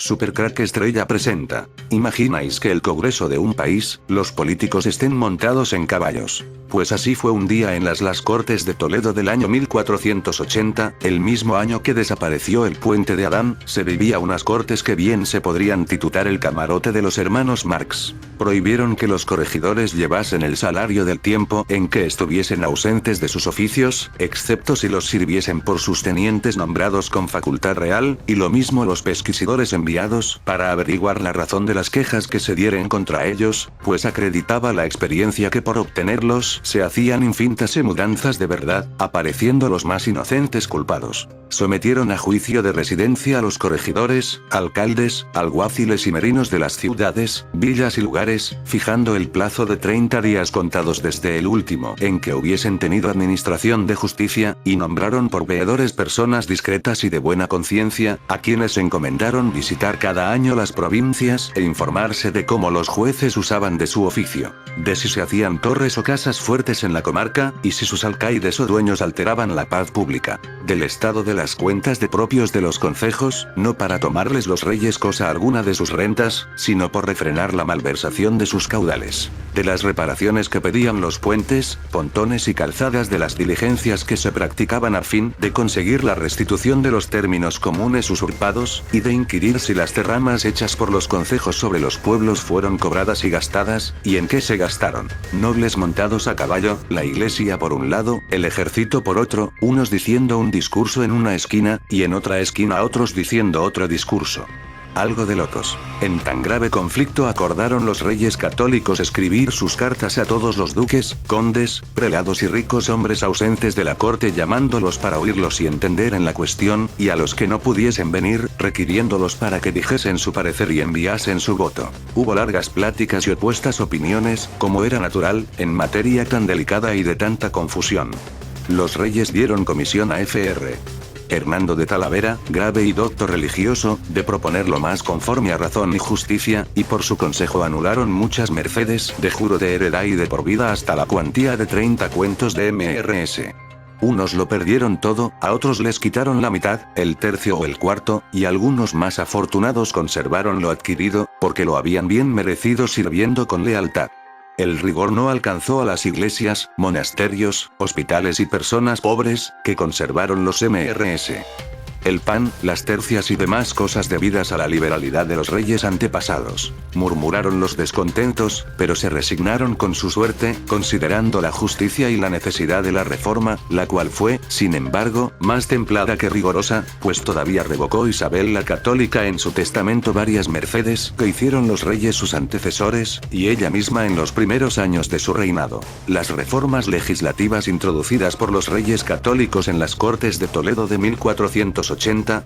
Supercrack Estrella presenta. ¿Imagináis que el Congreso de un país, los políticos estén montados en caballos? Pues así fue un día en las Cortes de Toledo del año 1480, el mismo año que desapareció el puente de Adán, se vivía unas cortes que bien se podrían titular el camarote de los hermanos Marx. Prohibieron que los corregidores llevasen el salario del tiempo en que estuviesen ausentes de sus oficios, excepto si los sirviesen por sus tenientes nombrados con facultad real, y lo mismo los pesquisidores enviados para averiguar la razón de las quejas que se dieren contra ellos, pues acreditaba la experiencia que por obtenerlos se hacían infinitas mudanzas de verdad, apareciendo los más inocentes culpados. Sometieron a juicio de residencia a los corregidores, alcaldes, alguaciles y merinos de las ciudades, villas y lugares, fijando el plazo de 30 días contados desde el último en que hubiesen tenido administración de justicia, y nombraron por veedores personas discretas y de buena conciencia, a quienes encomendaron visitar cada año las provincias e informarse de cómo los jueces usaban de su oficio, de si se hacían torres o casas fuertes en la comarca, y si sus alcaides o dueños alteraban la paz pública, del estado de las cuentas de propios de los concejos, no para tomarles los reyes cosa alguna de sus rentas, sino por refrenar la malversación de sus caudales, de las reparaciones que pedían los puentes, pontones y calzadas, de las diligencias que se practicaban a fin de conseguir la restitución de los términos comunes usurpados, y de inquirir si las derramas hechas por los concejos sobre los pueblos fueron cobradas y gastadas, y en qué se gastaron. Nobles montados a caballo, la iglesia por un lado, el ejército por otro, unos diciendo un discurso en una esquina, y en otra esquina otros diciendo otro discurso. Algo de locos. En tan grave conflicto acordaron los reyes católicos escribir sus cartas a todos los duques, condes, prelados y ricos hombres ausentes de la corte, llamándolos para oírlos y entender en la cuestión, y a los que no pudiesen venir, requiriéndolos para que dijesen su parecer y enviasen su voto. Hubo largas pláticas y opuestas opiniones, como era natural, en materia tan delicada y de tanta confusión. Los reyes dieron comisión a Fr. Hernando de Talavera, grave y docto religioso, de proponer lo más conforme a razón y justicia, y por su consejo anularon muchas mercedes de juro de heredad y de por vida hasta la cuantía de 30 cuentos de Mrs. Unos lo perdieron todo, a otros les quitaron la mitad, el tercio o el cuarto, y algunos más afortunados conservaron lo adquirido, porque lo habían bien merecido sirviendo con lealtad. El rigor no alcanzó a las iglesias, monasterios, hospitales y personas pobres, que conservaron los Mrs. El pan, las tercias y demás cosas debidas a la liberalidad de los reyes antepasados. Murmuraron los descontentos, pero se resignaron con su suerte, considerando la justicia y la necesidad de la reforma, la cual fue, sin embargo, más templada que rigorosa, pues todavía revocó Isabel la Católica en su testamento varias mercedes que hicieron los reyes sus antecesores, y ella misma en los primeros años de su reinado. Las reformas legislativas introducidas por los reyes católicos en las Cortes de Toledo de 1480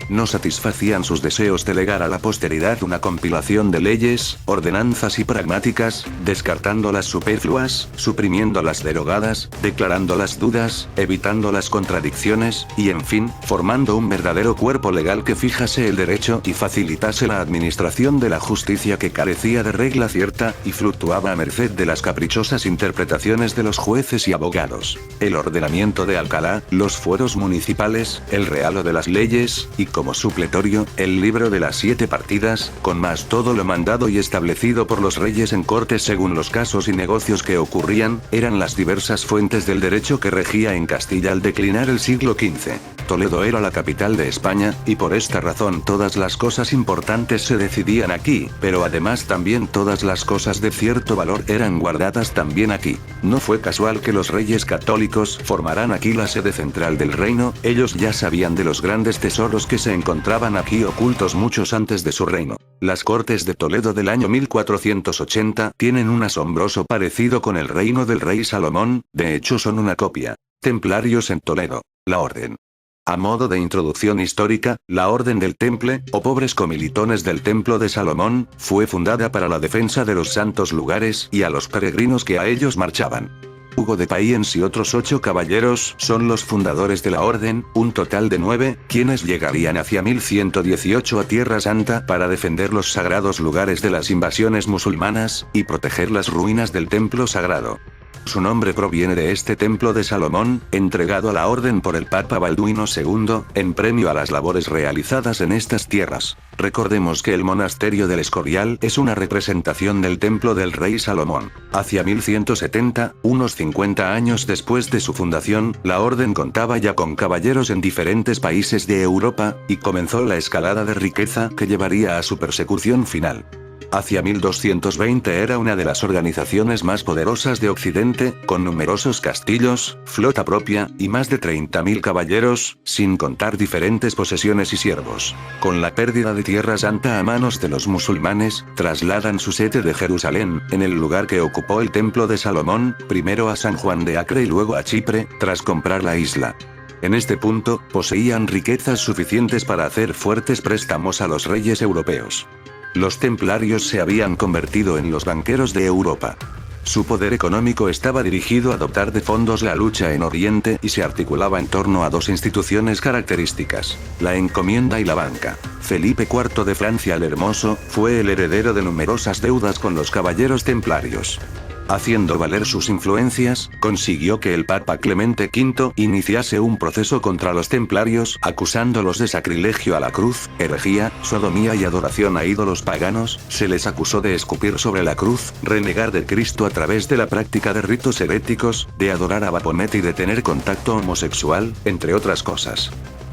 no satisfacían sus deseos de legar a la posteridad una compilación de leyes, ordenanzas y pragmáticas, descartando las superfluas, suprimiendo las derogadas, declarando las dudas, evitando las contradicciones, y en fin, formando un verdadero cuerpo legal que fijase el derecho y facilitase la administración de la justicia, que carecía de regla cierta, y fluctuaba a merced de las caprichosas interpretaciones de los jueces y abogados. El ordenamiento de Alcalá, los fueros municipales, el realo de las leyes, y como supletorio, el libro de las 7 partidas, con más todo lo mandado y establecido por los reyes en cortes según los casos y negocios que ocurrían, eran las diversas fuentes del derecho que regía en Castilla al declinar el siglo XV. Toledo era la capital de España, y por esta razón todas las cosas importantes se decidían aquí, pero además también todas las cosas de cierto valor eran guardadas también aquí. No fue casual que los reyes católicos formaran aquí la sede central del reino, ellos ya sabían de los grandes tesoros que se encontraban aquí ocultos muchos antes de su reino. Las Cortes de Toledo del año 1480 tienen un asombroso parecido con el reino del rey Salomón, de hecho son una copia. Templarios en Toledo. La orden. A modo de introducción histórica, la Orden del Temple, o pobres comilitones del Templo de Salomón, fue fundada para la defensa de los santos lugares y a los peregrinos que a ellos marchaban. Hugo de Payens y otros 8 caballeros son los fundadores de la orden, un total de 9, quienes llegarían hacia 1118 a Tierra Santa para defender los sagrados lugares de las invasiones musulmanas, y proteger las ruinas del templo sagrado. Su nombre proviene de este templo de Salomón, entregado a la orden por el Papa Balduino II, en premio a las labores realizadas en estas tierras. Recordemos que el monasterio del Escorial es una representación del templo del rey Salomón. Hacia 1170, unos 50 años después de su fundación, la orden contaba ya con caballeros en diferentes países de Europa, y comenzó la escalada de riqueza que llevaría a su persecución final. Hacia 1220 era una de las organizaciones más poderosas de Occidente, con numerosos castillos, flota propia, y más de 30.000 caballeros, sin contar diferentes posesiones y siervos. Con la pérdida de Tierra Santa a manos de los musulmanes, trasladan su sede de Jerusalén, en el lugar que ocupó el templo de Salomón, primero a San Juan de Acre y luego a Chipre, tras comprar la isla. En este punto, poseían riquezas suficientes para hacer fuertes préstamos a los reyes europeos. Los templarios se habían convertido en los banqueros de Europa. Su poder económico estaba dirigido a dotar de fondos la lucha en Oriente y se articulaba en torno a dos instituciones características: la encomienda y la banca. Felipe IV de Francia el Hermoso fue el heredero de numerosas deudas con los caballeros templarios. Haciendo valer sus influencias, consiguió que el Papa Clemente V iniciase un proceso contra los templarios, acusándolos de sacrilegio a la cruz, herejía, sodomía y adoración a ídolos paganos. Se les acusó de escupir sobre la cruz, renegar de Cristo a través de la práctica de ritos heréticos, de adorar a Baphomet y de tener contacto homosexual, entre otras cosas.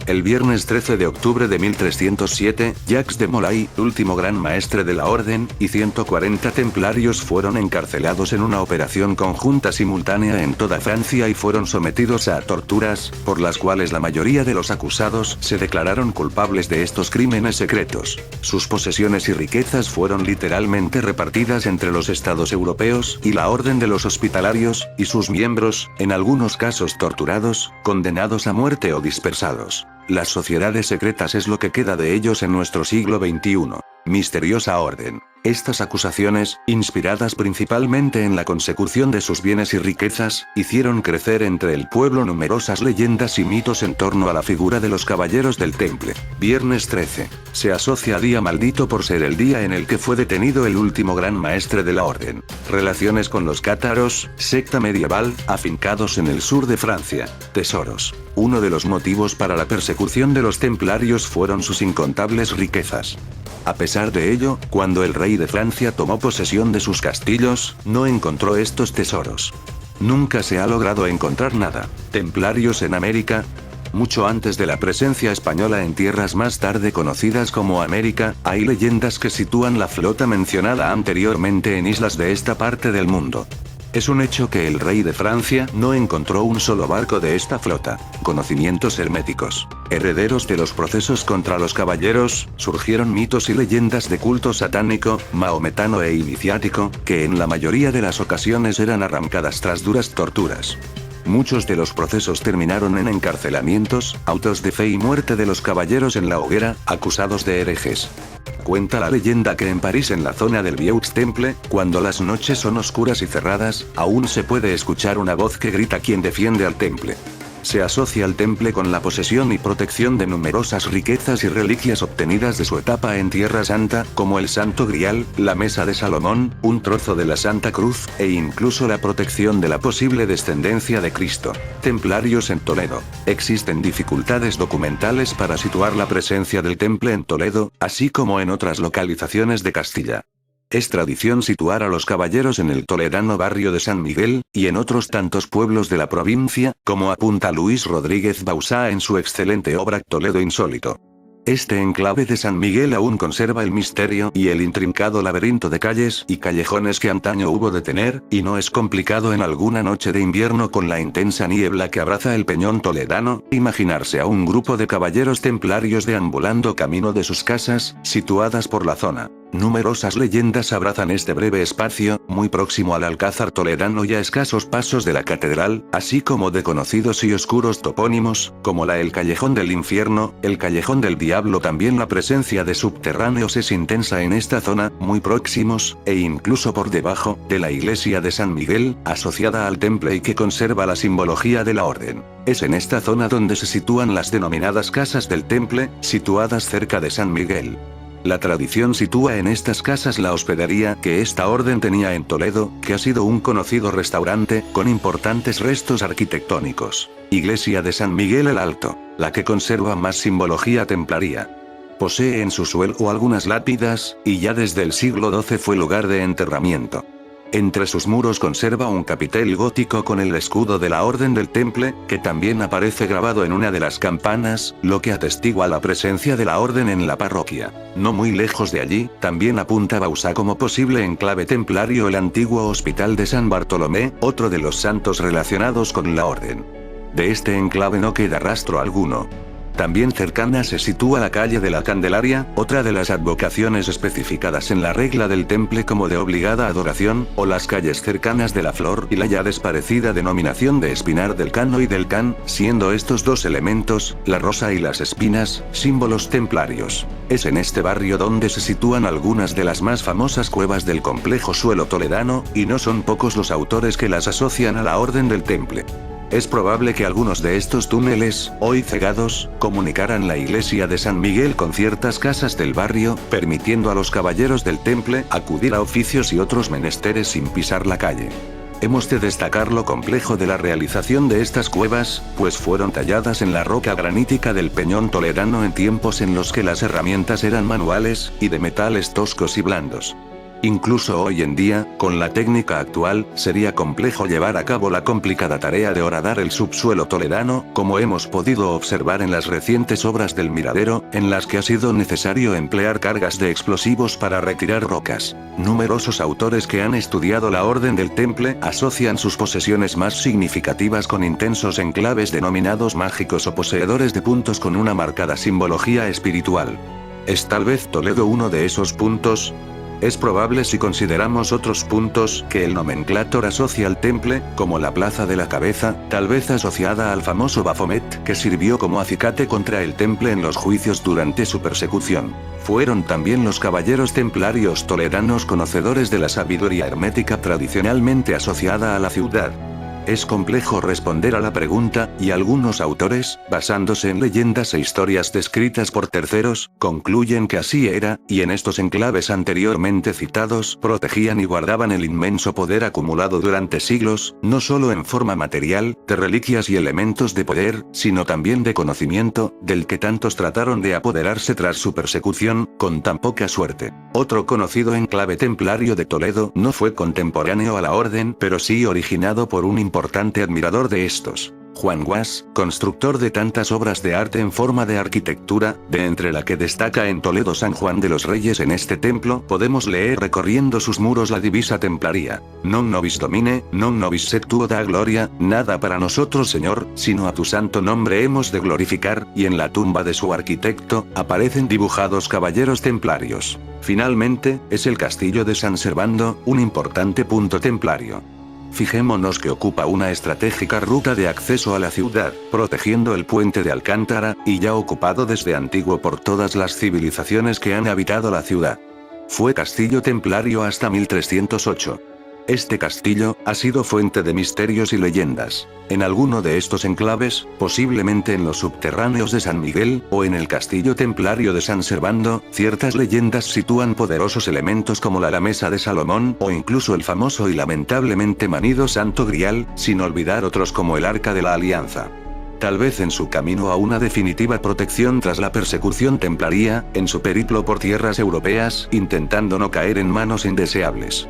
El viernes 13 de octubre de 1307, Jacques de Molay, último gran maestre de la orden, y 140 templarios fueron encarcelados en una operación conjunta simultánea en toda Francia y fueron sometidos a torturas, por las cuales la mayoría de los acusados se declararon culpables de estos crímenes secretos. Sus posesiones y riquezas fueron literalmente repartidas entre los estados europeos y la orden de los hospitalarios, y sus miembros, en algunos casos torturados, condenados a muerte o dispersados. Las sociedades secretas es lo que queda de ellos en nuestro siglo XXI. Misteriosa orden. Estas acusaciones, inspiradas principalmente en la consecución de sus bienes y riquezas, hicieron crecer entre el pueblo numerosas leyendas y mitos en torno a la figura de los caballeros del Temple. Viernes 13. Se asocia a día maldito por ser el día en el que fue detenido el último gran maestre de la orden. Relaciones con los cátaros, secta medieval, afincados en el sur de Francia. Tesoros. Uno de los motivos para la persecución de los templarios fueron sus incontables riquezas. A pesar de ello, cuando el rey de Francia tomó posesión de sus castillos, no encontró estos tesoros. Nunca se ha logrado encontrar nada. Templarios en América. Mucho antes de la presencia española en tierras más tarde conocidas como América, hay leyendas que sitúan la flota mencionada anteriormente en islas de esta parte del mundo. Es un hecho que el rey de Francia no encontró un solo barco de esta flota. Conocimientos herméticos. Herederos de los procesos contra los caballeros, surgieron mitos y leyendas de culto satánico, maometano e iniciático, que en la mayoría de las ocasiones eran arrancadas tras duras torturas. Muchos de los procesos terminaron en encarcelamientos, autos de fe y muerte de los caballeros en la hoguera, acusados de herejes. Cuenta la leyenda que en París, en la zona del Vieux Temple, cuando las noches son oscuras y cerradas, aún se puede escuchar una voz que grita quien defiende al temple. Se asocia al temple con la posesión y protección de numerosas riquezas y reliquias obtenidas de su etapa en Tierra Santa, como el Santo Grial, la Mesa de Salomón, un trozo de la Santa Cruz, e incluso la protección de la posible descendencia de Cristo. Templarios en Toledo. Existen dificultades documentales para situar la presencia del temple en Toledo, así como en otras localizaciones de Castilla. Es tradición situar a los caballeros en el toledano barrio de San Miguel, y en otros tantos pueblos de la provincia, como apunta Luis Rodríguez Bausá en su excelente obra Toledo Insólito. Este enclave de San Miguel aún conserva el misterio y el intrincado laberinto de calles y callejones que antaño hubo de tener, y no es complicado en alguna noche de invierno con la intensa niebla que abraza el peñón toledano, imaginarse a un grupo de caballeros templarios deambulando camino de sus casas, situadas por la zona. Numerosas leyendas abrazan este breve espacio, muy próximo al Alcázar toledano y a escasos pasos de la catedral, así como de conocidos y oscuros topónimos, como el Callejón del Infierno, el Callejón del Diablo. También la presencia de subterráneos es intensa en esta zona, muy próximos, e incluso por debajo, de la iglesia de San Miguel, asociada al temple y que conserva la simbología de la orden. Es en esta zona donde se sitúan las denominadas casas del temple, situadas cerca de San Miguel. La tradición sitúa en estas casas la hospedería que esta orden tenía en Toledo, que ha sido un conocido restaurante, con importantes restos arquitectónicos. Iglesia de San Miguel el Alto, la que conserva más simbología templaria. Posee en su suelo algunas lápidas, y ya desde el siglo XII fue lugar de enterramiento. Entre sus muros conserva un capitel gótico con el escudo de la Orden del Temple, que también aparece grabado en una de las campanas, lo que atestigua la presencia de la Orden en la parroquia. No muy lejos de allí, también apunta Bauzá como posible enclave templario el antiguo Hospital de San Bartolomé, otro de los santos relacionados con la Orden. De este enclave no queda rastro alguno. También cercana se sitúa la calle de la Candelaria, otra de las advocaciones especificadas en la regla del Temple como de obligada adoración, o las calles cercanas de la Flor y la ya desparecida denominación de Espinar del Cano y del Can, siendo estos dos elementos, la rosa y las espinas, símbolos templarios. Es en este barrio donde se sitúan algunas de las más famosas cuevas del complejo suelo toledano, y no son pocos los autores que las asocian a la Orden del Temple. Es probable que algunos de estos túneles, hoy cegados, comunicaran la iglesia de San Miguel con ciertas casas del barrio, permitiendo a los caballeros del Temple acudir a oficios y otros menesteres sin pisar la calle. Hemos de destacar lo complejo de la realización de estas cuevas, pues fueron talladas en la roca granítica del Peñón toledano en tiempos en los que las herramientas eran manuales, y de metales toscos y blandos. Incluso hoy en día, con la técnica actual, sería complejo llevar a cabo la complicada tarea de horadar el subsuelo toledano, como hemos podido observar en las recientes obras del Miradero, en las que ha sido necesario emplear cargas de explosivos para retirar rocas. Numerosos autores que han estudiado la Orden del Temple asocian sus posesiones más significativas con intensos enclaves denominados mágicos o poseedores de puntos con una marcada simbología espiritual. ¿Es tal vez Toledo uno de esos puntos? Es probable si consideramos otros puntos que el nomenclátor asocia al Temple, como la Plaza de la Cabeza, tal vez asociada al famoso Baphomet, que sirvió como acicate contra el Temple en los juicios durante su persecución. Fueron también los caballeros templarios toledanos conocedores de la sabiduría hermética tradicionalmente asociada a la ciudad. Es complejo responder a la pregunta, y algunos autores, basándose en leyendas e historias descritas por terceros, concluyen que así era, y en estos enclaves anteriormente citados, protegían y guardaban el inmenso poder acumulado durante siglos, no solo en forma material, de reliquias y elementos de poder, sino también de conocimiento, del que tantos trataron de apoderarse tras su persecución, con tan poca suerte. Otro conocido enclave templario de Toledo no fue contemporáneo a la orden, pero sí originado por un importante admirador de estos. Juan Guas, constructor de tantas obras de arte en forma de arquitectura, de entre la que destaca en Toledo San Juan de los Reyes. En este templo podemos leer recorriendo sus muros la divisa templaria: Non nobis domine, non nobis sed tuo da gloria, nada para nosotros Señor, sino a tu santo nombre hemos de glorificar, y en la tumba de su arquitecto, aparecen dibujados caballeros templarios. Finalmente, es el castillo de San Servando, un importante punto templario. Fijémonos que ocupa una estratégica ruta de acceso a la ciudad, protegiendo el puente de Alcántara, y ya ocupado desde antiguo por todas las civilizaciones que han habitado la ciudad. Fue castillo templario hasta 1308. Este castillo ha sido fuente de misterios y leyendas. En alguno de estos enclaves, posiblemente en los subterráneos de San Miguel, o en el castillo templario de San Servando, ciertas leyendas sitúan poderosos elementos como la mesa de Salomón, o incluso el famoso y lamentablemente manido Santo Grial, sin olvidar otros como el Arca de la Alianza. Tal vez en su camino a una definitiva protección tras la persecución templaria, en su periplo por tierras europeas, intentando no caer en manos indeseables.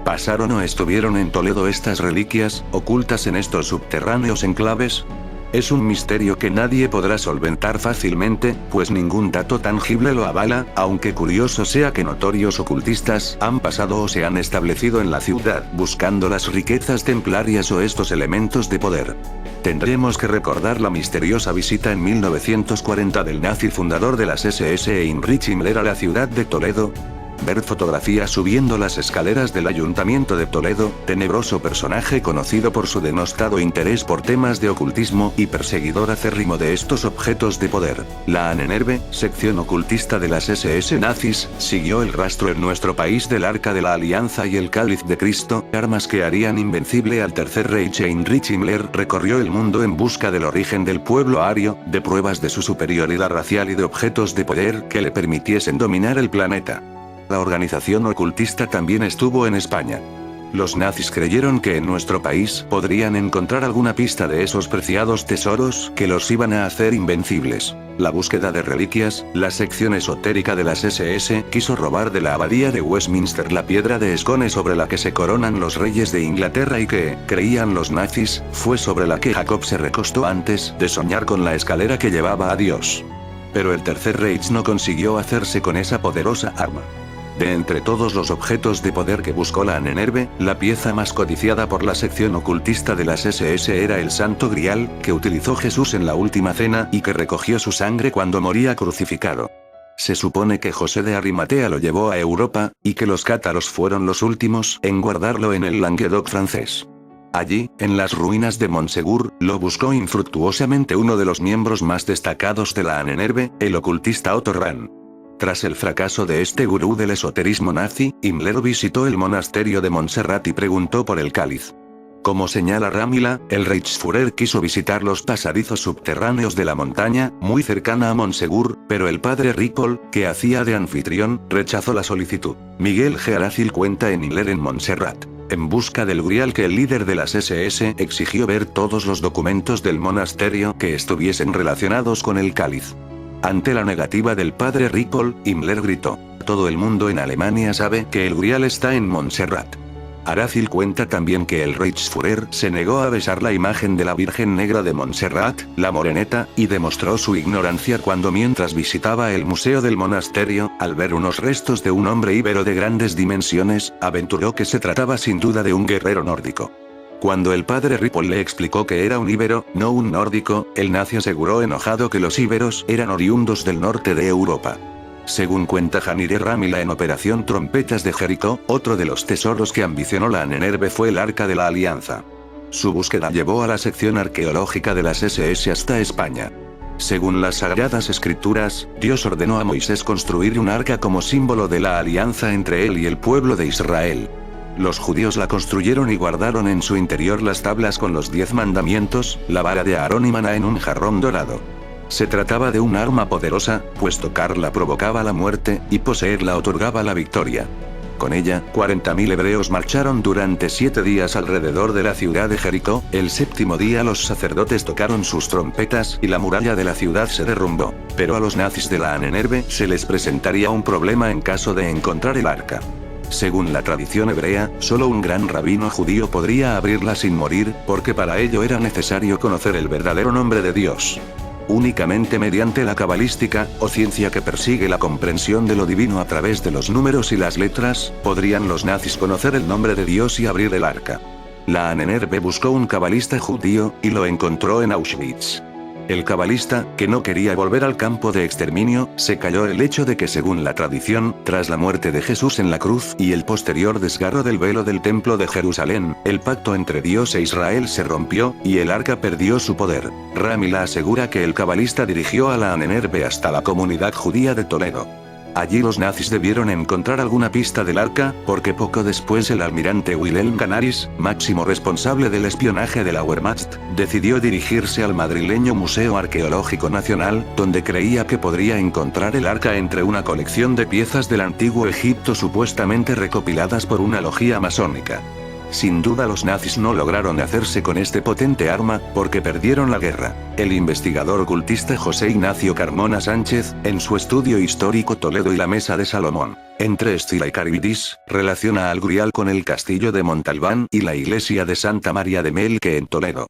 ¿Pasaron o estuvieron en Toledo estas reliquias, ocultas en estos subterráneos enclaves? Es un misterio que nadie podrá solventar fácilmente, pues ningún dato tangible lo avala, aunque curioso sea que notorios ocultistas han pasado o se han establecido en la ciudad buscando las riquezas templarias o estos elementos de poder. Tendremos que recordar la misteriosa visita en 1940 del nazi fundador de las SS Heinrich Himmler a la ciudad de Toledo. Ver fotografías subiendo las escaleras del Ayuntamiento de Toledo, tenebroso personaje conocido por su denostado interés por temas de ocultismo y perseguidor acérrimo de estos objetos de poder. La Ahnenerbe, sección ocultista de las SS nazis, siguió el rastro en nuestro país del Arca de la Alianza y el Cáliz de Cristo, armas que harían invencible al Tercer Reich. Heinrich Himmler recorrió el mundo en busca del origen del pueblo ario, de pruebas de su superioridad racial y de objetos de poder que le permitiesen dominar el planeta. La organización ocultista también estuvo en España. Los nazis creyeron que en nuestro país podrían encontrar alguna pista de esos preciados tesoros que los iban a hacer invencibles. La búsqueda de reliquias, la sección esotérica de las SS quiso robar de la abadía de Westminster la piedra de escone sobre la que se coronan los reyes de Inglaterra y que, creían los nazis, fue sobre la que Jacob se recostó antes de soñar con la escalera que llevaba a Dios. Pero el Tercer Reich no consiguió hacerse con esa poderosa arma. De entre todos los objetos de poder que buscó la Ahnenerbe, la pieza más codiciada por la sección ocultista de las SS era el Santo Grial, que utilizó Jesús en la Última Cena y que recogió su sangre cuando moría crucificado. Se supone que José de Arimatea lo llevó a Europa, y que los cátaros fueron los últimos en guardarlo en el Languedoc francés. Allí, en las ruinas de Montsegur, lo buscó infructuosamente uno de los miembros más destacados de la Ahnenerbe, el ocultista Otto Rahn. Tras el fracaso de este gurú del esoterismo nazi, Himmler visitó el monasterio de Montserrat y preguntó por el cáliz. Como señala Ramila, el Reichsführer quiso visitar los pasadizos subterráneos de la montaña, muy cercana a Montsegur, pero el padre Ripoll, que hacía de anfitrión, rechazó la solicitud. Miguel G. Aracil cuenta en Himmler en Montserrat, en busca del Grial, que el líder de las SS exigió ver todos los documentos del monasterio que estuviesen relacionados con el cáliz. Ante la negativa del padre Ripoll, Himmler gritó: «Todo el mundo en Alemania sabe que el Grial está en Montserrat». Aracil cuenta también que el Reichsführer se negó a besar la imagen de la Virgen Negra de Montserrat, la Moreneta, y demostró su ignorancia cuando, mientras visitaba el museo del monasterio, al ver unos restos de un hombre íbero de grandes dimensiones, aventuró que se trataba sin duda de un guerrero nórdico. Cuando el padre Ripoll le explicó que era un íbero, no un nórdico, el nazi aseguró enojado que los íberos eran oriundos del norte de Europa. Según cuenta Janire Ramila en Operación Trompetas de Jericó, otro de los tesoros que ambicionó la Ahnenerbe fue el Arca de la Alianza. Su búsqueda llevó a la sección arqueológica de las SS hasta España. Según las Sagradas Escrituras, Dios ordenó a Moisés construir un arca como símbolo de la alianza entre él y el pueblo de Israel. Los judíos la construyeron y guardaron en su interior las tablas con los 10 mandamientos, la vara de Aarón y maná en un jarrón dorado. Se trataba de un arma poderosa, pues tocarla provocaba la muerte, y poseerla otorgaba la victoria. Con ella, 40.000 hebreos marcharon durante 7 días alrededor de la ciudad de Jericó. El séptimo día los sacerdotes tocaron sus trompetas y la muralla de la ciudad se derrumbó. Pero a los nazis de la Ahnenerbe se les presentaría un problema en caso de encontrar el arca. Según la tradición hebrea, solo un gran rabino judío podría abrirla sin morir, porque para ello era necesario conocer el verdadero nombre de Dios. Únicamente mediante la cabalística, o ciencia que persigue la comprensión de lo divino a través de los números y las letras, podrían los nazis conocer el nombre de Dios y abrir el arca. La Ahnenerbe buscó un cabalista judío, y lo encontró en Auschwitz. El cabalista, que no quería volver al campo de exterminio, se calló el hecho de que, según la tradición, tras la muerte de Jesús en la cruz y el posterior desgarro del velo del templo de Jerusalén, el pacto entre Dios e Israel se rompió, y el arca perdió su poder. Ramila asegura que el cabalista dirigió a la Ahnenerbe hasta la comunidad judía de Toledo. Allí los nazis debieron encontrar alguna pista del arca, porque poco después el almirante Wilhelm Canaris, máximo responsable del espionaje de la Wehrmacht, decidió dirigirse al madrileño Museo Arqueológico Nacional, donde creía que podría encontrar el arca entre una colección de piezas del antiguo Egipto supuestamente recopiladas por una logia masónica. Sin duda los nazis no lograron hacerse con este potente arma, porque perdieron la guerra. El investigador ocultista José Ignacio Carmona Sánchez, en su estudio histórico Toledo y la Mesa de Salomón, entre Estila y Caribdis, relaciona al Grial con el castillo de Montalbán y la iglesia de Santa María de Melque en Toledo.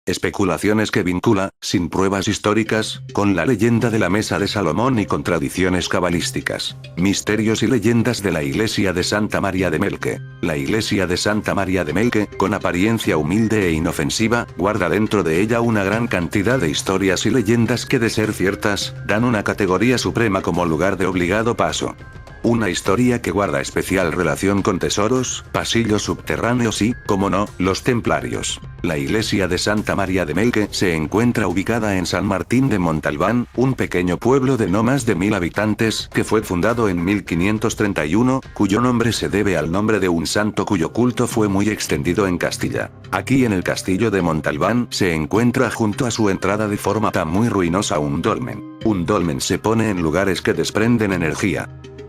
Especulaciones que vincula, sin pruebas históricas, con la leyenda de la Mesa de Salomón y con tradiciones cabalísticas. Misterios y leyendas de la iglesia de Santa María de Melque. La iglesia de Santa María de Melque, con apariencia humilde e inofensiva, guarda dentro de ella una gran cantidad de historias y leyendas que, de ser ciertas, dan una categoría suprema como lugar de obligado paso. Una historia que guarda especial relación con tesoros, pasillos subterráneos y, como no, los templarios. La iglesia de Santa María de Melque se encuentra ubicada en San Martín de Montalbán, un pequeño pueblo de no más de 1000 habitantes que fue fundado en 1531, cuyo nombre se debe al nombre de un santo cuyo culto fue muy extendido en Castilla. Aquí en el castillo de Montalbán se encuentra junto a su entrada de forma tan muy ruinosa un dolmen. Un dolmen se pone en lugares que desprenden energía.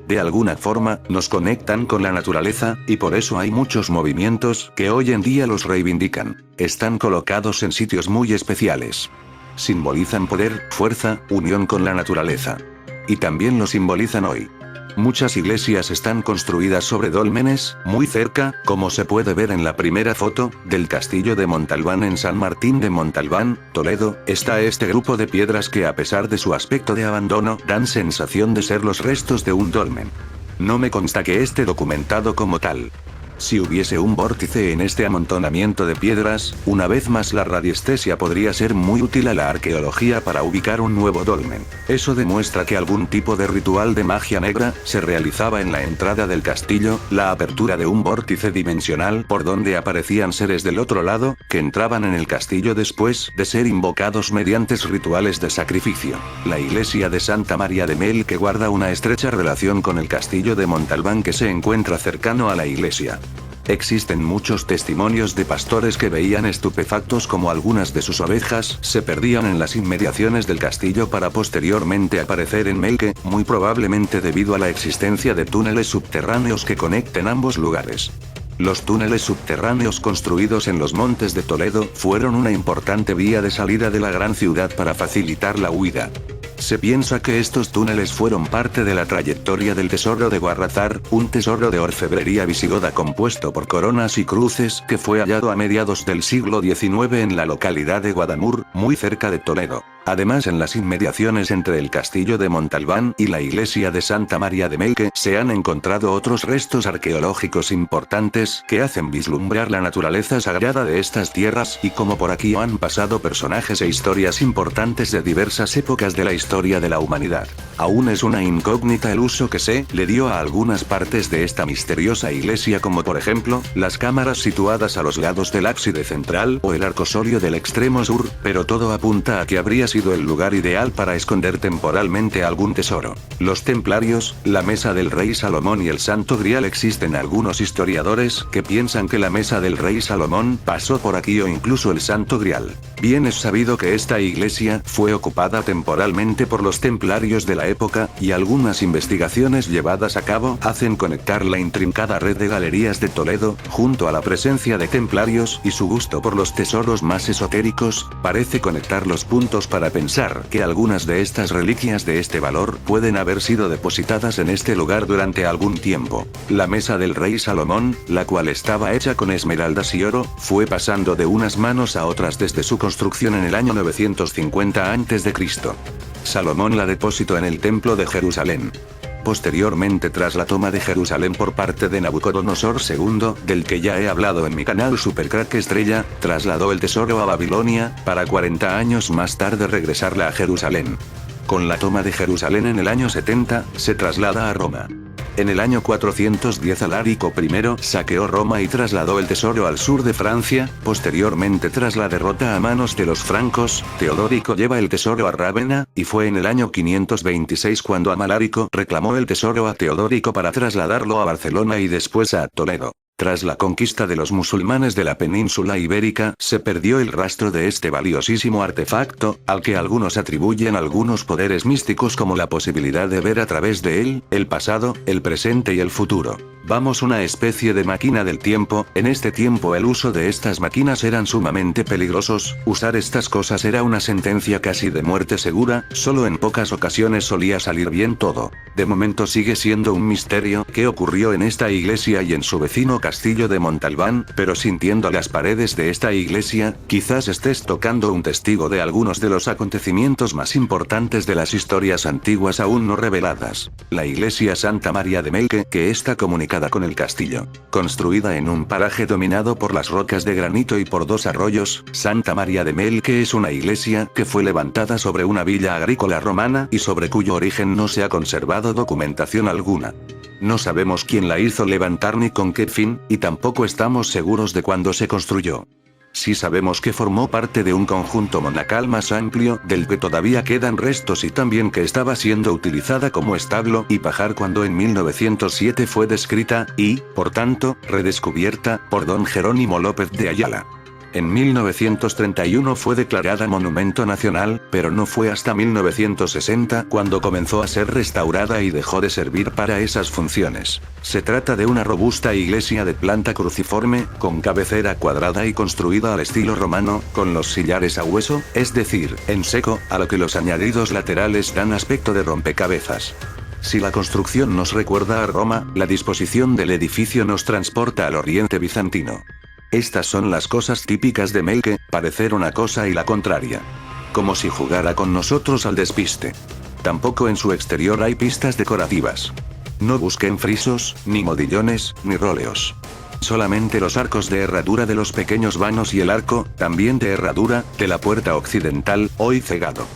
De alguna forma, nos conectan con la naturaleza, y por eso hay muchos movimientos que hoy en día los reivindican. Están colocados en sitios muy especiales. Simbolizan poder, fuerza, unión con la naturaleza. Y también lo simbolizan hoy. Muchas iglesias están construidas sobre dólmenes, muy cerca, como se puede ver en la primera foto, del castillo de Montalbán en San Martín de Montalbán, Toledo, está este grupo de piedras que a pesar de su aspecto de abandono, dan sensación de ser los restos de un dolmen. No me consta que esté documentado como tal. Si hubiese un vórtice en este amontonamiento de piedras, una vez más la radiestesia podría ser muy útil a la arqueología para ubicar un nuevo dolmen. Eso demuestra que algún tipo de ritual de magia negra se realizaba en la entrada del castillo, la apertura de un vórtice dimensional por donde aparecían seres del otro lado, que entraban en el castillo después de ser invocados mediante rituales de sacrificio. La iglesia de Santa María de Melque guarda una estrecha relación con el castillo de Montalbán que se encuentra cercano a la iglesia. Existen muchos testimonios de pastores que veían estupefactos como algunas de sus ovejas se perdían en las inmediaciones del castillo para posteriormente aparecer en Melque, muy probablemente debido a la existencia de túneles subterráneos que conecten ambos lugares. Los túneles subterráneos construidos en los montes de Toledo fueron una importante vía de salida de la gran ciudad para facilitar la huida. Se piensa que estos túneles fueron parte de la trayectoria del tesoro de Guarrazar, un tesoro de orfebrería visigoda compuesto por coronas y cruces que fue hallado a mediados del siglo XIX en la localidad de Guadamur, muy cerca de Toledo. Además, en las inmediaciones entre el castillo de Montalbán y la iglesia de Santa María de Melque se han encontrado otros restos arqueológicos importantes que hacen vislumbrar la naturaleza sagrada de estas tierras y cómo por aquí han pasado personajes e historias importantes de diversas épocas de la historia de la humanidad. Aún es una incógnita el uso que se le dio a algunas partes de esta misteriosa iglesia, como por ejemplo, las cámaras situadas a los lados del ábside central o el arcosolio del extremo sur, pero todo apunta a que habría sido el lugar ideal para esconder temporalmente algún tesoro. Los templarios, la mesa del rey Salomón y el Santo Grial. Existen algunos historiadores que piensan que la mesa del rey Salomón pasó por aquí o incluso el Santo Grial. Bien es sabido que esta iglesia fue ocupada temporalmente por los templarios de la época, y algunas investigaciones llevadas a cabo hacen conectar la intrincada red de galerías de Toledo, junto a la presencia de templarios y su gusto por los tesoros más esotéricos, parece conectar los puntos para pensar que algunas de estas reliquias de este valor pueden haber sido depositadas en este lugar durante algún tiempo. La mesa del rey Salomón, la cual estaba hecha con esmeraldas y oro, fue pasando de unas manos a otras desde su construcción en el año 950 a.C. Salomón la depositó en el templo de Jerusalén. Posteriormente, tras la toma de Jerusalén por parte de Nabucodonosor II, del que ya he hablado en mi canal Supercrack Estrella, trasladó el tesoro a Babilonia, para 40 años más tarde regresarla a Jerusalén. Con la toma de Jerusalén en el año 70, se traslada a Roma. En el año 410 Alarico I saqueó Roma y trasladó el tesoro al sur de Francia. Posteriormente, tras la derrota a manos de los francos, Teodorico lleva el tesoro a Rávena, y fue en el año 526 cuando Amalarico reclamó el tesoro a Teodorico para trasladarlo a Barcelona y después a Toledo. Tras la conquista de los musulmanes de la península ibérica, se perdió el rastro de este valiosísimo artefacto, al que algunos atribuyen algunos poderes místicos como la posibilidad de ver a través de él, el pasado, el presente y el futuro. Vamos, una especie de máquina del tiempo. En este tiempo el uso de estas máquinas eran sumamente peligrosos, usar estas cosas era una sentencia casi de muerte segura, solo en pocas ocasiones solía salir bien todo. De momento sigue siendo un misterio qué ocurrió en esta iglesia y en su vecino castillo de Montalbán, pero sintiendo las paredes de esta iglesia, quizás estés tocando un testigo de algunos de los acontecimientos más importantes de las historias antiguas aún no reveladas. La iglesia Santa María de Melque, que está comunicada emparejada con el castillo. Construida en un paraje dominado por las rocas de granito y por dos arroyos, Santa María de Melque es una iglesia que fue levantada sobre una villa agrícola romana y sobre cuyo origen no se ha conservado documentación alguna. No sabemos quién la hizo levantar ni con qué fin, y tampoco estamos seguros de cuándo se construyó. Sí sabemos que formó parte de un conjunto monacal más amplio, del que todavía quedan restos, y también que estaba siendo utilizada como establo y pajar cuando en 1907 fue descrita, y, por tanto, redescubierta, por don Jerónimo López de Ayala. En 1931 fue declarada Monumento Nacional, pero no fue hasta 1960 cuando comenzó a ser restaurada y dejó de servir para esas funciones. Se trata de una robusta iglesia de planta cruciforme, con cabecera cuadrada y construida al estilo romano, con los sillares a hueso, es decir, en seco, a lo que los añadidos laterales dan aspecto de rompecabezas. Si la construcción nos recuerda a Roma, la disposición del edificio nos transporta al oriente bizantino. Estas son las cosas típicas de Melque, parecer una cosa y la contraria. Como si jugara con nosotros al despiste. Tampoco en su exterior hay pistas decorativas. No busquen frisos, ni modillones, ni róleos. Solamente los arcos de herradura de los pequeños vanos y el arco, también de herradura, de la puerta occidental, hoy cegado.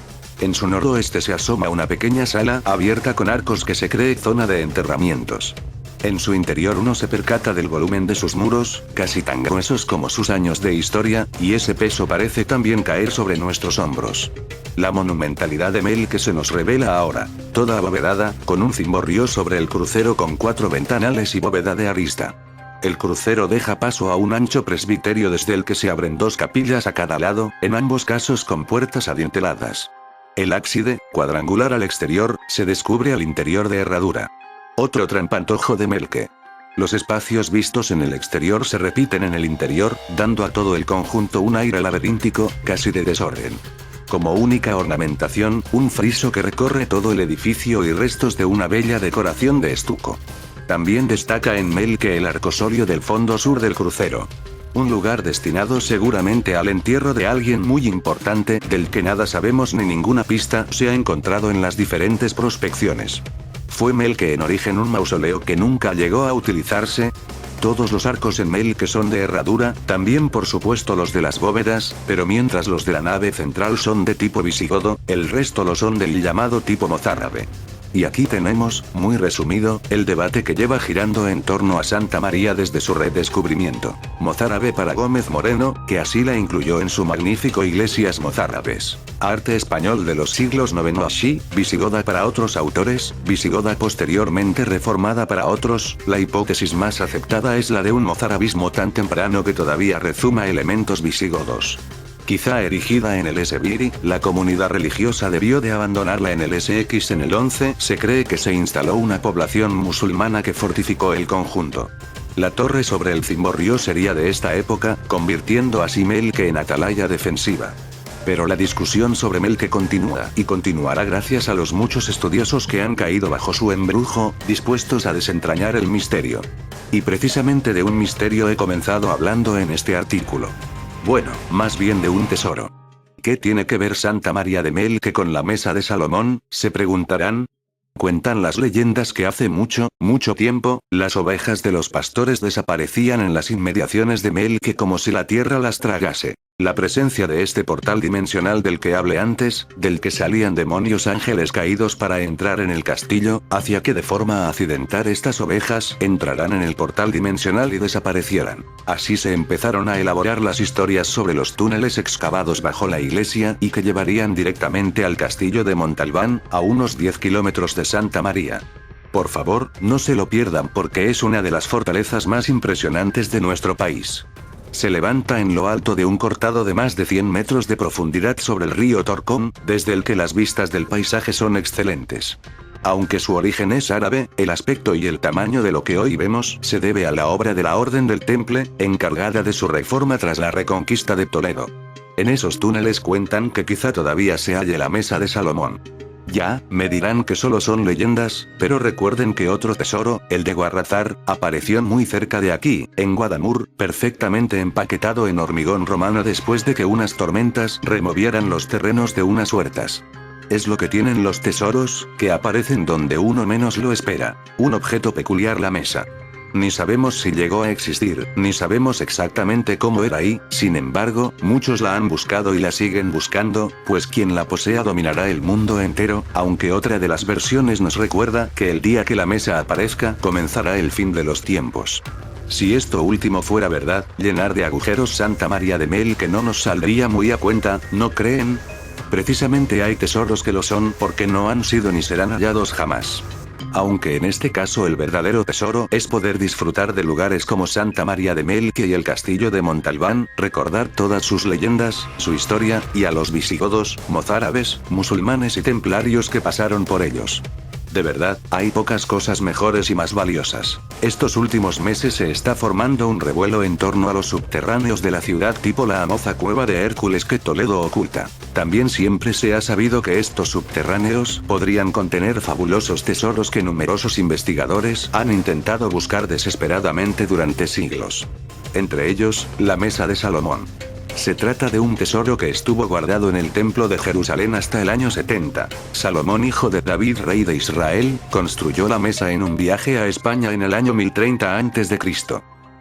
En su noroeste se asoma una pequeña sala abierta con arcos que se cree zona de enterramientos. En su interior uno se percata del volumen de sus muros, casi tan gruesos como sus años de historia, y ese peso parece también caer sobre nuestros hombros. La monumentalidad de Melque se nos revela ahora, toda abovedada, con un cimborrio sobre el crucero con 4 ventanales y bóveda de arista. El crucero deja paso a un ancho presbiterio desde el que se abren 2 capillas a cada lado, en ambos casos con puertas adinteladas. El ábside, cuadrangular al exterior, se descubre al interior de herradura. Otro trampantojo de Melque. Los espacios vistos en el exterior se repiten en el interior, dando a todo el conjunto un aire laberíntico, casi de desorden. Como única ornamentación, un friso que recorre todo el edificio y restos de una bella decoración de estuco. También destaca en Melque el arcosolio del fondo sur del crucero. Un lugar destinado seguramente al entierro de alguien muy importante, del que nada sabemos ni ninguna pista se ha encontrado en las diferentes prospecciones. ¿Fue Melque en origen un mausoleo que nunca llegó a utilizarse? Todos los arcos en Melque son de herradura, también por supuesto los de las bóvedas, pero mientras los de la nave central son de tipo visigodo, el resto lo son del llamado tipo mozárabe. Y aquí tenemos, muy resumido, el debate que lleva girando en torno a Santa María desde su redescubrimiento. Mozárabe para Gómez Moreno, que así la incluyó en su magnífico Iglesias Mozárabes. Arte español de los siglos IX así, visigoda para otros autores, visigoda posteriormente reformada para otros, la hipótesis más aceptada es la de un mozarabismo tan temprano que todavía rezuma elementos visigodos. Quizá erigida en el Esbiri, la comunidad religiosa debió de abandonarla en el SX en el 11, se cree que se instaló una población musulmana que fortificó el conjunto. La torre sobre el cimborrio sería de esta época, convirtiendo así Melque en atalaya defensiva. Pero la discusión sobre Melque continúa, y continuará gracias a los muchos estudiosos que han caído bajo su embrujo, dispuestos a desentrañar el misterio. Y precisamente de un misterio he comenzado hablando en este artículo. Bueno, más bien de un tesoro. ¿Qué tiene que ver Santa María de Melque con la mesa de Salomón?, se preguntarán. Cuentan las leyendas que hace mucho, mucho tiempo, las ovejas de los pastores desaparecían en las inmediaciones de Melque como si la tierra las tragase. La presencia de este portal dimensional del que hablé antes, del que salían demonios ángeles caídos para entrar en el castillo, hacía que de forma accidental estas ovejas entraran en el portal dimensional y desaparecieran. Así se empezaron a elaborar las historias sobre los túneles excavados bajo la iglesia y que llevarían directamente al castillo de Montalbán, a unos 10 kilómetros de Santa María. Por favor, no se lo pierdan porque es una de las fortalezas más impresionantes de nuestro país. Se levanta en lo alto de un cortado de más de 100 metros de profundidad sobre el río Torcón, desde el que las vistas del paisaje son excelentes. Aunque su origen es árabe, el aspecto y el tamaño de lo que hoy vemos se debe a la obra de la Orden del Temple, encargada de su reforma tras la Reconquista de Toledo. En esos túneles cuentan que quizá todavía se halle la mesa de Salomón. Ya, me dirán que solo son leyendas, pero recuerden que otro tesoro, el de Guarrazar, apareció muy cerca de aquí, en Guadamur, perfectamente empaquetado en hormigón romano después de que unas tormentas removieran los terrenos de unas huertas. Es lo que tienen los tesoros, que aparecen donde uno menos lo espera. Un objeto peculiar la mesa. ni sabemos si llegó a existir, ni sabemos exactamente cómo era y, sin embargo, muchos la han buscado y la siguen buscando, pues quien la posea dominará el mundo entero, aunque otra de las versiones nos recuerda que el día que la mesa aparezca, comenzará el fin de los tiempos. Si esto último fuera verdad, llenar de agujeros Santa María de Mel que no nos saldría muy a cuenta, ¿no creen? Precisamente hay tesoros que lo son porque no han sido ni serán hallados jamás. Aunque en este caso el verdadero tesoro es poder disfrutar de lugares como Santa María de Melque y el castillo de Montalbán, recordar todas sus leyendas, su historia, y a los visigodos, mozárabes, musulmanes y templarios que pasaron por ellos. De verdad, hay pocas cosas mejores y más valiosas. Estos últimos meses se está formando un revuelo en torno a los subterráneos de la ciudad tipo la famosa cueva de Hércules que Toledo oculta. También siempre se ha sabido que estos subterráneos podrían contener fabulosos tesoros que numerosos investigadores han intentado buscar desesperadamente durante siglos. Entre ellos, la Mesa de Salomón. Se trata de un tesoro que estuvo guardado en el templo de Jerusalén hasta el año 70. Salomón, hijo de David, rey de Israel, construyó la mesa en un viaje a España en el año 1030 a.C.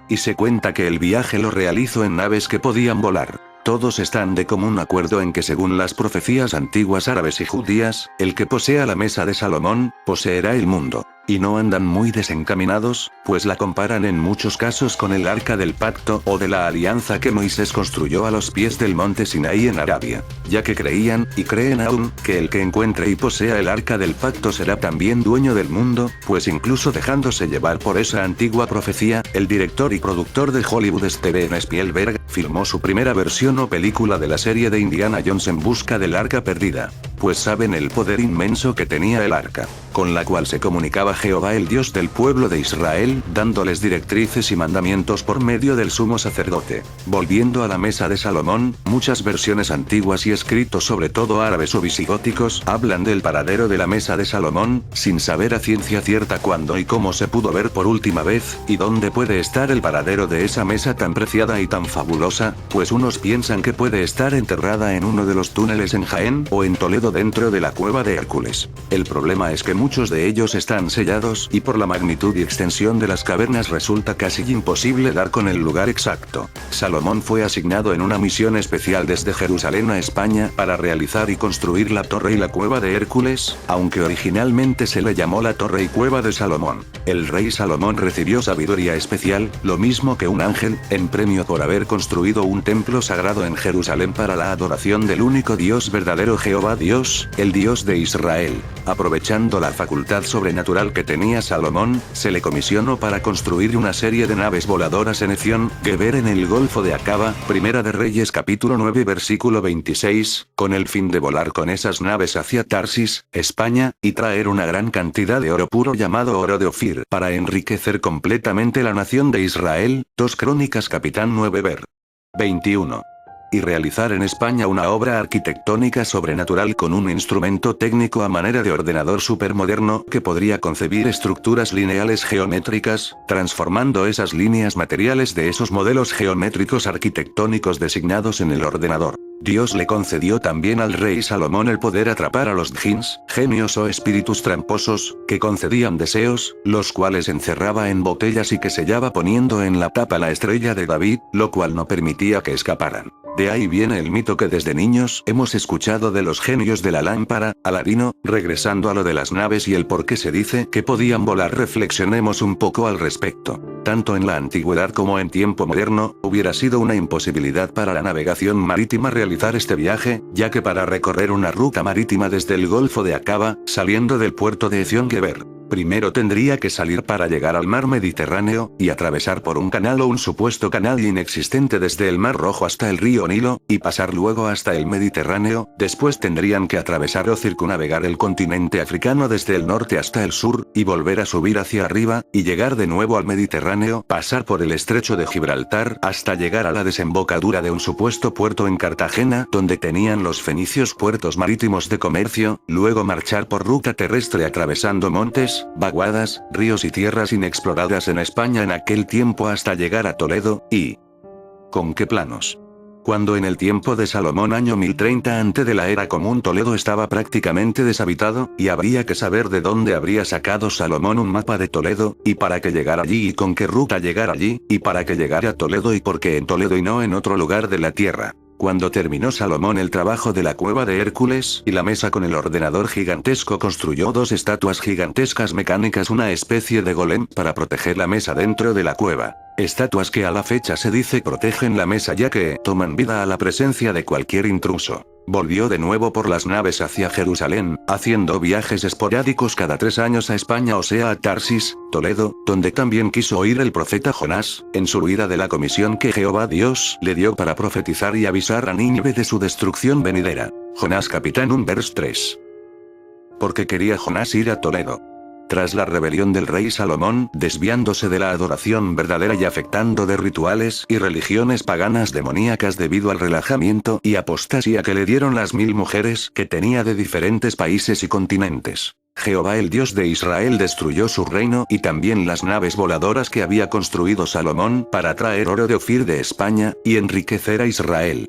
Y se cuenta que el viaje lo realizó en naves que podían volar. Todos están de común acuerdo en que según las profecías antiguas árabes y judías, el que posea la mesa de Salomón, poseerá el mundo. Y no andan muy desencaminados, pues la comparan en muchos casos con el Arca del Pacto o de la Alianza que Moisés construyó a los pies del monte Sinaí en Arabia, ya que creían, y creen aún, que el que encuentre y posea el Arca del Pacto será también dueño del mundo, pues incluso dejándose llevar por esa antigua profecía, el director y productor de Hollywood Steven Spielberg, filmó su primera versión o película de la serie de Indiana Jones en busca del Arca perdida. Pues saben el poder inmenso que tenía el arca, con la cual se comunicaba Jehová el Dios del pueblo de Israel, dándoles directrices y mandamientos por medio del sumo sacerdote. Volviendo a la mesa de Salomón, muchas versiones antiguas y escritos sobre todo árabes o visigóticos hablan del paradero de la mesa de Salomón, sin saber a ciencia cierta cuándo y cómo se pudo ver por última vez, y dónde puede estar el paradero de esa mesa tan preciada y tan fabulosa, pues unos piensan que puede estar enterrada en uno de los túneles en Jaén o en Toledo dentro de la cueva de Hércules. El problema es que muchos de ellos están sellados y por la magnitud y extensión de las cavernas resulta casi imposible dar con el lugar exacto. Salomón fue asignado en una misión especial desde Jerusalén a España para realizar y construir la torre y la cueva de Hércules, aunque originalmente se le llamó la torre y cueva de Salomón. El rey Salomón recibió sabiduría especial, lo mismo que un ángel, en premio por haber construido un templo sagrado en Jerusalén para la adoración del único Dios verdadero Jehová Dios, el Dios de Israel. Aprovechando la facultad sobrenatural que tenía Salomón, se le comisionó para construir una serie de naves voladoras en Ezión, Geber en el Golfo de Acaba, Primera de Reyes capítulo 9 versículo 26, con el fin de volar con esas naves hacia Tarsis, España, y traer una gran cantidad de oro puro llamado oro de Ofir, para enriquecer completamente la nación de Israel. 2 Crónicas capitán 9 ver. 21. Y realizar en España una obra arquitectónica sobrenatural con un instrumento técnico a manera de ordenador supermoderno que podría concebir estructuras lineales geométricas, transformando esas líneas materiales de esos modelos geométricos arquitectónicos designados en el ordenador. Dios le concedió también al rey Salomón el poder atrapar a los djinns, genios o espíritus tramposos, que concedían deseos, los cuales encerraba en botellas y que sellaba poniendo en la tapa la estrella de David, lo cual no permitía que escaparan. De ahí viene el mito que desde niños hemos escuchado de los genios de la lámpara, Aladino. Regresando a lo de las naves y el por qué se dice que podían volar, reflexionemos un poco al respecto. Tanto en la antigüedad como en tiempo moderno, hubiera sido una imposibilidad para la navegación marítima realizar este viaje, ya que para recorrer una ruta marítima desde el Golfo de Acaba, saliendo del puerto de Ezión Geber, primero tendría que salir para llegar al mar Mediterráneo, y atravesar por un canal o un supuesto canal inexistente desde el Mar Rojo hasta el río Nilo, y pasar luego hasta el Mediterráneo. Después tendrían que atravesar o circunnavegar el continente africano desde el norte hasta el sur, y volver a subir hacia arriba, y llegar de nuevo al Mediterráneo, pasar por el estrecho de Gibraltar, hasta llegar a la desembocadura de un supuesto puerto en Cartagena, donde tenían los fenicios puertos marítimos de comercio, luego marchar por ruta terrestre atravesando montes, vaguadas, ríos y tierras inexploradas en España en aquel tiempo hasta llegar a Toledo, y... ¿con qué planos? Cuando en el tiempo de Salomón año 1030 antes de la era común Toledo estaba prácticamente deshabitado, y habría que saber de dónde habría sacado Salomón un mapa de Toledo, y para qué llegar allí y con qué ruta llegar allí, y para qué llegar a Toledo y por qué en Toledo y no en otro lugar de la tierra. Cuando terminó Salomón el trabajo de la cueva de Hércules y la mesa con el ordenador gigantesco, construyó dos estatuas gigantescas mecánicas, una especie de golem, para proteger la mesa dentro de la cueva. Estatuas que a la fecha se dice protegen la mesa ya que toman vida a la presencia de cualquier intruso. Volvió de nuevo por las naves hacia Jerusalén, haciendo viajes esporádicos cada 3 años a España, o sea a Tarsis, Toledo, donde también quiso ir el profeta Jonás, en su huida de la comisión que Jehová Dios le dio para profetizar y avisar a Nínive de su destrucción venidera. Jonás capitán 1 vers 3. Porque quería Jonás ir a Toledo. Tras la rebelión del rey Salomón, desviándose de la adoración verdadera y afectando de rituales y religiones paganas demoníacas debido al relajamiento y apostasía que le dieron las 1000 mujeres que tenía de diferentes países y continentes, Jehová el Dios de Israel destruyó su reino y también las naves voladoras que había construido Salomón para traer oro de Ofir de España y enriquecer a Israel.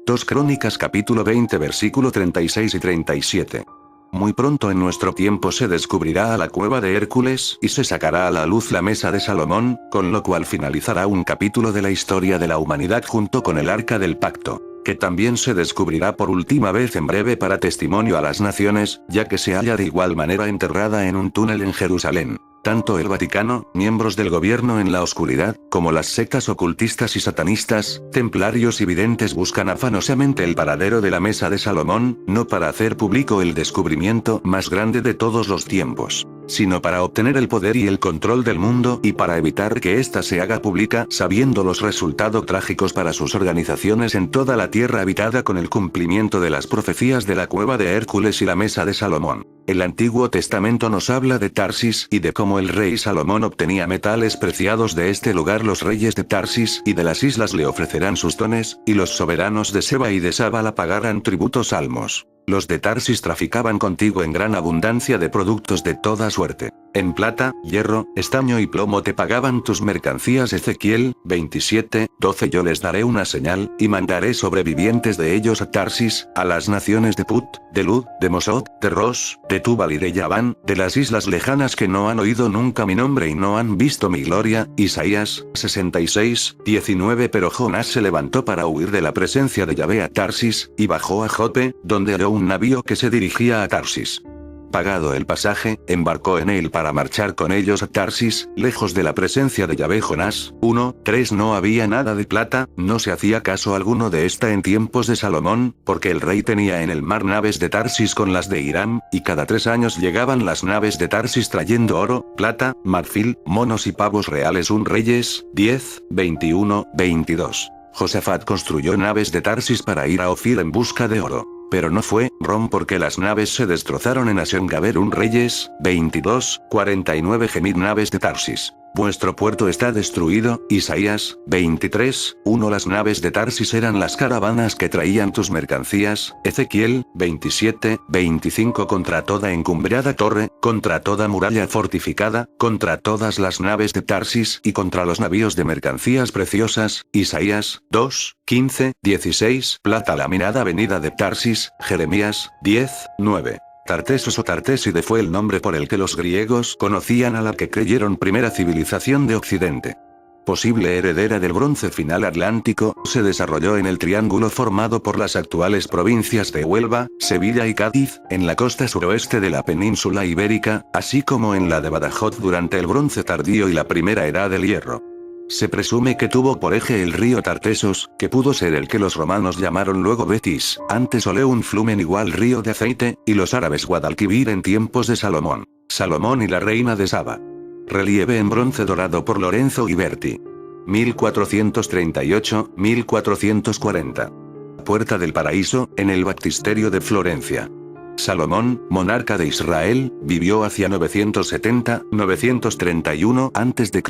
2 Crónicas capítulo 20 versículo 36 y 37. Muy pronto en nuestro tiempo se descubrirá a la cueva de Hércules y se sacará a la luz la mesa de Salomón, con lo cual finalizará un capítulo de la historia de la humanidad junto con el Arca del Pacto, que también se descubrirá por última vez en breve para testimonio a las naciones, ya que se halla de igual manera enterrada en un túnel en Jerusalén. Tanto el Vaticano, miembros del gobierno en la oscuridad, como las sectas ocultistas y satanistas, templarios y videntes buscan afanosamente el paradero de la mesa de Salomón, no para hacer público el descubrimiento más grande de todos los tiempos, sino para obtener el poder y el control del mundo y para evitar que ésta se haga pública, sabiendo los resultados trágicos para sus organizaciones en toda la tierra habitada con el cumplimiento de las profecías de la cueva de Hércules y la mesa de Salomón. El Antiguo Testamento nos habla de Tarsis y de cómo el rey Salomón obtenía metales preciados de este lugar. Los reyes de Tarsis y de las islas le ofrecerán sus dones, y los soberanos de Seba y de Sábala pagarán tributos salmos. Los de Tarsis traficaban contigo en gran abundancia de productos de toda suerte. En plata, hierro, estaño y plomo te pagaban tus mercancías. Ezequiel 27:12. Yo les daré una señal, y mandaré sobrevivientes de ellos a Tarsis, a las naciones de Put, de Lud, de Mosot, de Ros, de Tubal y de Yaván, de las islas lejanas que no han oído nunca mi nombre y no han visto mi gloria. Isaías 66:19. Pero Jonás se levantó para huir de la presencia de Yahvé a Tarsis, y bajó a Jope, donde halló un navío que se dirigía a Tarsis. Pagado el pasaje, embarcó en él para marchar con ellos a Tarsis, lejos de la presencia de Yahvé. Jonás 1:3. No había nada de plata, no se hacía caso alguno de esta en tiempos de Salomón, porque el rey tenía en el mar naves de Tarsis con las de Hiram, y cada 3 años llegaban las naves de Tarsis trayendo oro, plata, marfil, monos y pavos reales. 1 Reyes 10:21-22. Josafat construyó naves de Tarsis para ir a Ofir en busca de oro. Pero no fue Rom porque las naves se destrozaron en Asion-Gaber. 1 Reyes 22:49. Gemid naves de Tarsis, vuestro puerto está destruido. Isaías 23:1. Las naves de Tarsis eran las caravanas que traían tus mercancías. Ezequiel 27:25. Contra toda encumbrada torre, contra toda muralla fortificada, contra todas las naves de Tarsis y contra los navíos de mercancías preciosas. Isaías 2:15-16. Plata laminada venida de Tarsis. Jeremías 10:9. Tartesos o Tartéside fue el nombre por el que los griegos conocían a la que creyeron primera civilización de Occidente. Posible heredera del bronce final atlántico, se desarrolló en el triángulo formado por las actuales provincias de Huelva, Sevilla y Cádiz, en la costa suroeste de la península ibérica, así como en la de Badajoz durante el bronce tardío y la primera edad del hierro. Se presume que tuvo por eje el río Tartesos, que pudo ser el que los romanos llamaron luego Betis, antes Oleum Flumen igual río de aceite, y los árabes Guadalquivir en tiempos de Salomón. Salomón y la reina de Saba. Relieve en bronce dorado por Lorenzo Ghiberti. 1438-1440. Puerta del Paraíso, en el Baptisterio de Florencia. Salomón, monarca de Israel, vivió hacia 970-931 a.C.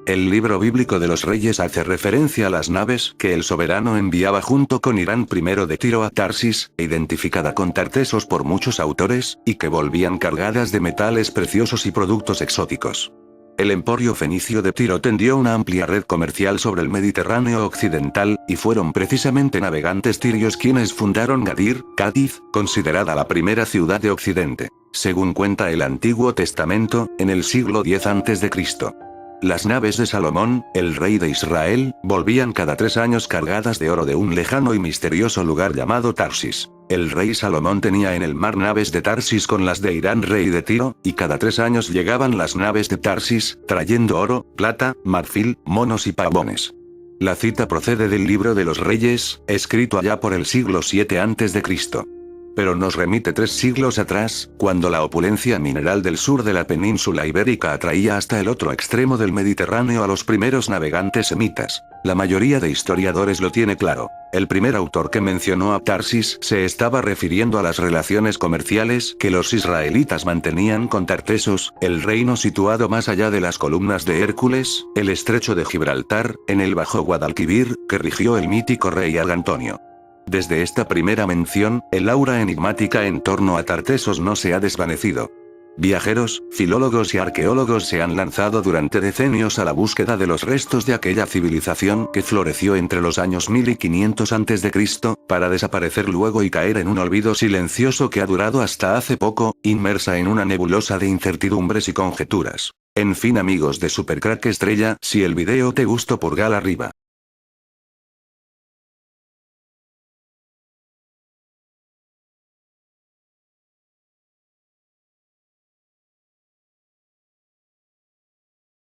El libro bíblico de los Reyes hace referencia a las naves que el soberano enviaba junto con Irán I de Tiro a Tarsis, identificada con Tartesos por muchos autores, y que volvían cargadas de metales preciosos y productos exóticos. El emporio fenicio de Tiro tendió una amplia red comercial sobre el Mediterráneo occidental, y fueron precisamente navegantes tirios quienes fundaron Gadir, Cádiz, considerada la primera ciudad de Occidente, según cuenta el Antiguo Testamento, en el siglo X a.C. Las naves de Salomón, el rey de Israel, volvían cada 3 años cargadas de oro de un lejano y misterioso lugar llamado Tarsis. El rey Salomón tenía en el mar naves de Tarsis con las de Irán, rey de Tiro, y cada 3 años llegaban las naves de Tarsis, trayendo oro, plata, marfil, monos y pavones. La cita procede del Libro de los Reyes, escrito allá por el siglo VII a.C. Pero nos remite 3 siglos atrás, cuando la opulencia mineral del sur de la península ibérica atraía hasta el otro extremo del Mediterráneo a los primeros navegantes semitas. La mayoría de historiadores lo tiene claro. El primer autor que mencionó a Tarsis se estaba refiriendo a las relaciones comerciales que los israelitas mantenían con Tartesos, el reino situado más allá de las columnas de Hércules, el estrecho de Gibraltar, en el Bajo Guadalquivir, que rigió el mítico rey Argantonio. Desde esta primera mención, el aura enigmática en torno a Tartesos no se ha desvanecido. Viajeros, filólogos y arqueólogos se han lanzado durante decenios a la búsqueda de los restos de aquella civilización que floreció entre los años 1500 a.C., para desaparecer luego y caer en un olvido silencioso que ha durado hasta hace poco, inmersa en una nebulosa de incertidumbres y conjeturas. En fin, amigos de Supercrack Estrella, si el video te gustó, pulgar arriba.